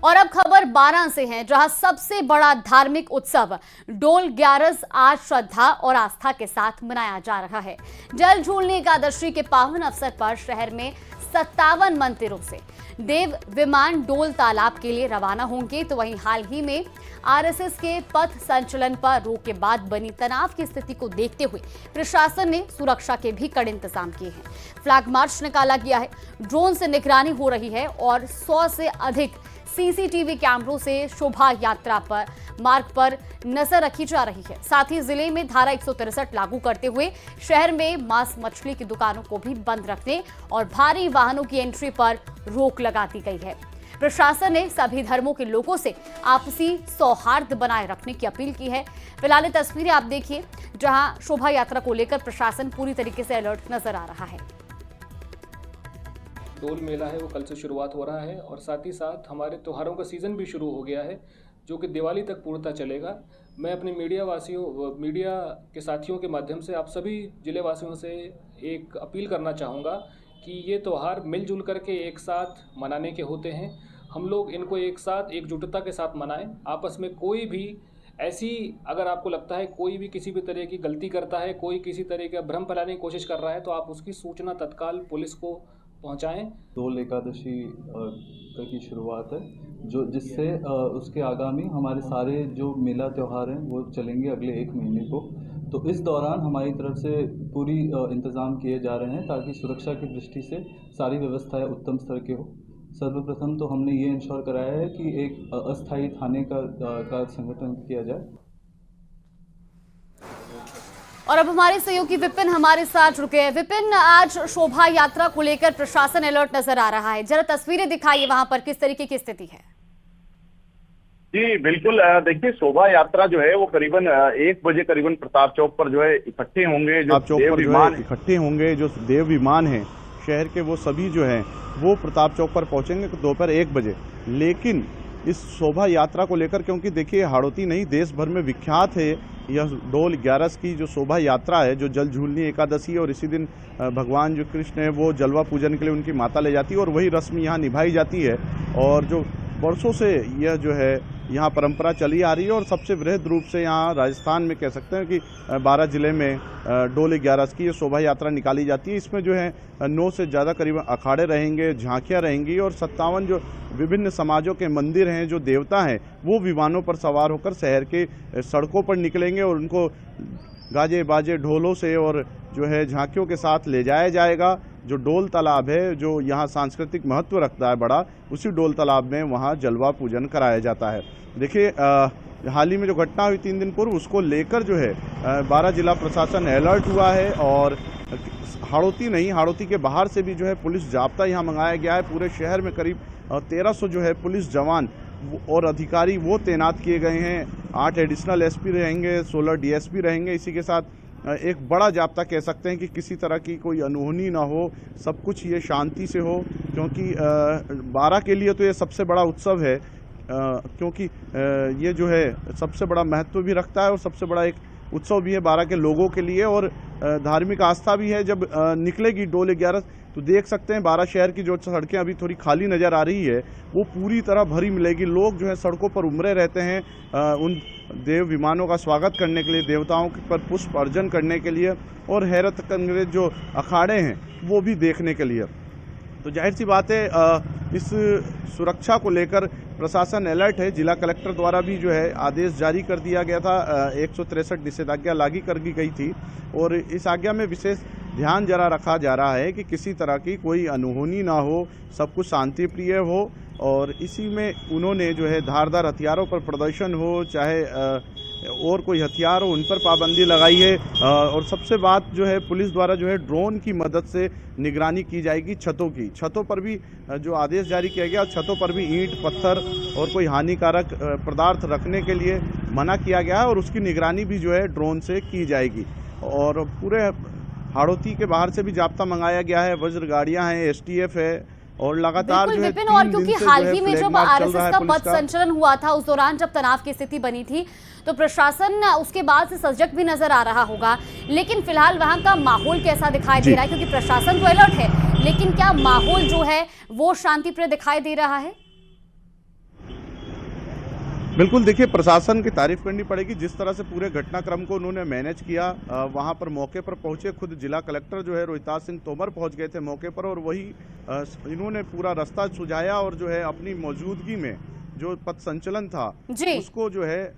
और अब खबर 12 से है, जहां सबसे बड़ा धार्मिक उत्सव डोल ग्यारस आज श्रद्धा और आस्था के साथ मनाया जा रहा है। जल झूलने एकादशी के पावन अवसर पर शहर में 57 मंदिरों से देव विमान डोल तालाब के लिए रवाना होंगे। तो वहीं हाल ही में आरएसएस के पथ संचलन पर रोक के बाद बनी तनाव की स्थिति को देखते हुए प्रशासन ने सुरक्षा के भी कड़े इंतजाम किए हैं। फ्लैग मार्च निकाला गया है, ड्रोन से निगरानी हो रही है और 100 से अधिक सीसीटीवी कैमरों से शोभा यात्रा पर मार्ग पर नजर रखी जा रही है। साथ ही जिले में धारा 163 लागू करते हुए शहर में मांस मछली की दुकानों को भी बंद रखने और भारी वाहनों की एंट्री पर रोक लगा दी गई है। प्रशासन ने सभी धर्मों के लोगों से आपसी सौहार्द बनाए रखने की अपील की है। फिलहाल तस्वीरें आप देखिए, जहां शोभा यात्रा को लेकर प्रशासन पूरी तरीके से अलर्ट नजर आ रहा है। डोल मेला है वो कल से शुरुआत हो रहा है और साथ ही साथ हमारे त्योहारों का सीज़न भी शुरू हो गया है, जो कि दिवाली तक पूर्णतः चलेगा। मैं अपने मीडिया के साथियों के माध्यम से आप सभी जिले वासियों से एक अपील करना चाहूँगा कि ये त्यौहार मिलजुल करके एक साथ मनाने के होते हैं। हम लोग इनको एक साथ एकजुटता के साथ मनाएं। आपस में कोई भी ऐसी अगर आपको लगता है कोई भी किसी भी तरह की गलती करता है, कोई किसी तरह का भ्रम फैलाने की कोशिश कर रहा है, तो आप उसकी सूचना तत्काल पुलिस को पहुंचाएं। डोल एकादशी की शुरुआत है, जिससे उसके आगामी हमारे सारे जो मेला त्यौहार हैं वो चलेंगे अगले 1 महीने को। तो इस दौरान हमारी तरफ से पूरी इंतज़ाम किए जा रहे हैं ताकि सुरक्षा की दृष्टि से सारी व्यवस्थाएं उत्तम स्तर के हो। सर्वप्रथम तो हमने ये इंश्योर कराया है कि एक अस्थायी थाने का संगठन किया जाए। और अब हमारे सहयोगी विपिन हमारे साथ रुके हैं। विपिन, आज शोभा यात्रा को लेकर प्रशासन अलर्ट नजर आ रहा है, जरा तस्वीरें दिखाइए, वहां पर किस तरीके की स्थिति है? जी बिल्कुल, देखिए शोभा यात्रा जो है वो करीबन 1 बजे करीबन प्रताप चौक पर जो है इकट्ठे होंगे। जो देव विमान इकट्ठे होंगे, जो देव विमान है शहर के, वो सभी जो है वो प्रताप चौक पर पहुंचेंगे दोपहर 1 बजे। लेकिन इस शोभा यात्रा को लेकर, क्योंकि देखिए हाड़ौती नहीं देश भर में विख्यात है यह डोल ग्यारस की जो शोभा यात्रा है, जो जल झूलनी एकादशी और इसी दिन भगवान जो कृष्ण है वो जलवा पूजन के लिए उनकी माता ले जाती है और वही रस्म यहाँ निभाई जाती है। और जो वर्षों से यह जो है यहाँ परंपरा चली आ रही है और सबसे वृहद रूप से यहाँ राजस्थान में कह सकते हैं कि 12 जिले में डोल ग्यारस की ये शोभा यात्रा निकाली जाती है। इसमें जो है 9 से ज़्यादा करीब अखाड़े रहेंगे, झांकियाँ रहेंगी और 57 जो विभिन्न समाजों के मंदिर हैं, जो देवता हैं, वो विमानों पर सवार होकर शहर के सड़कों पर निकलेंगे और उनको गाजे बाजे ढोलों से और जो है झांकियों के साथ ले जाया जाएगा। जो डोल तालाब है, जो यहाँ सांस्कृतिक महत्व रखता है बड़ा, उसी डोल तालाब में वहाँ जलवा पूजन कराया जाता है। देखिए हाल ही में जो घटना हुई 3 दिन पूर्व, उसको लेकर जो है 12 जिला प्रशासन अलर्ट हुआ है और हाड़ौती के बाहर से भी जो है पुलिस जाब्ता यहाँ मंगाया गया है। पूरे शहर में करीब 1300 जो है पुलिस जवान और अधिकारी वो तैनात किए गए हैं। 8 एडिशनल एसपी रहेंगे, 16 डीएसपी रहेंगे। इसी के साथ एक बड़ा जाब्ता कह सकते हैं कि किसी तरह की कोई अनहोनी ना हो, सब कुछ ये शांति से हो, क्योंकि 12 के लिए तो ये सबसे बड़ा उत्सव है, क्योंकि ये जो है सबसे बड़ा महत्व भी रखता है और सबसे बड़ा एक उत्सव भी है 12 के लोगों के लिए और धार्मिक आस्था भी है। जब निकलेगी डोल ग्यारस तो देख सकते हैं 12 शहर की जो सड़कें अभी थोड़ी खाली नज़र आ रही है वो पूरी तरह भरी मिलेगी। लोग जो है सड़कों पर उमड़े रहते हैं उन देव विमानों का स्वागत करने के लिए, देवताओं पर पुष्प अर्जन करने के लिए और हैरत अंगेज जो अखाड़े हैं वो भी देखने के लिए। तो जाहिर सी बात है इस सुरक्षा को लेकर प्रशासन अलर्ट है। जिला कलेक्टर द्वारा भी जो है आदेश जारी कर दिया गया था, 163 निषेधाज्ञा लागू कर दी गई थी और इस आज्ञा में विशेष ध्यान जरा रखा जा रहा है कि किसी तरह की कोई अनहोनी ना हो, सब कुछ शांति प्रिय हो। और इसी में उन्होंने जो है धारदार हथियारों पर प्रदर्शन हो, चाहे और कोई हथियार हो, उन पर पाबंदी लगाई है। और सबसे बात जो है पुलिस द्वारा जो है ड्रोन की मदद से निगरानी की जाएगी छतों पर भी जो आदेश जारी किया गया, छतों पर भी ईंट पत्थर और कोई हानिकारक पदार्थ रखने के लिए मना किया गया है और उसकी निगरानी भी जो है ड्रोन से की जाएगी। और पूरे हाड़ौती के बाहर से भी जाब्ता मंगाया गया है, वज्र गाड़ियां हैं, एसटीएफ है और लगातार जो है विपिन, और क्योंकि हाल ही में जब आरएसएस का पथ संचलन हुआ था, उस दौरान जब तनाव की स्थिति बनी थी, तो प्रशासन उसके बाद से सजग भी नजर आ रहा होगा। लेकिन फिलहाल वहां का माहौल कैसा दिखाई दे रहा है? क्योंकि प्रशासन तो अलर्ट है, लेकिन क्या माहौल जो है वो शांतिप्रिय दिखाई दे रहा है? बिल्कुल, देखिए प्रशासन की तारीफ करनी पड़ेगी जिस तरह से पूरे घटनाक्रम को उन्होंने मैनेज किया। वहां पर मौके पर पहुंचे, खुद जिला कलेक्टर जो है रोहिताज सिंह तोमर पहुंच गए थे मौके पर, और वही इन्होंने पूरा रास्ता सुझाया और जो है अपनी मौजूदगी में जो पथ संचलन था जी। उसको जो है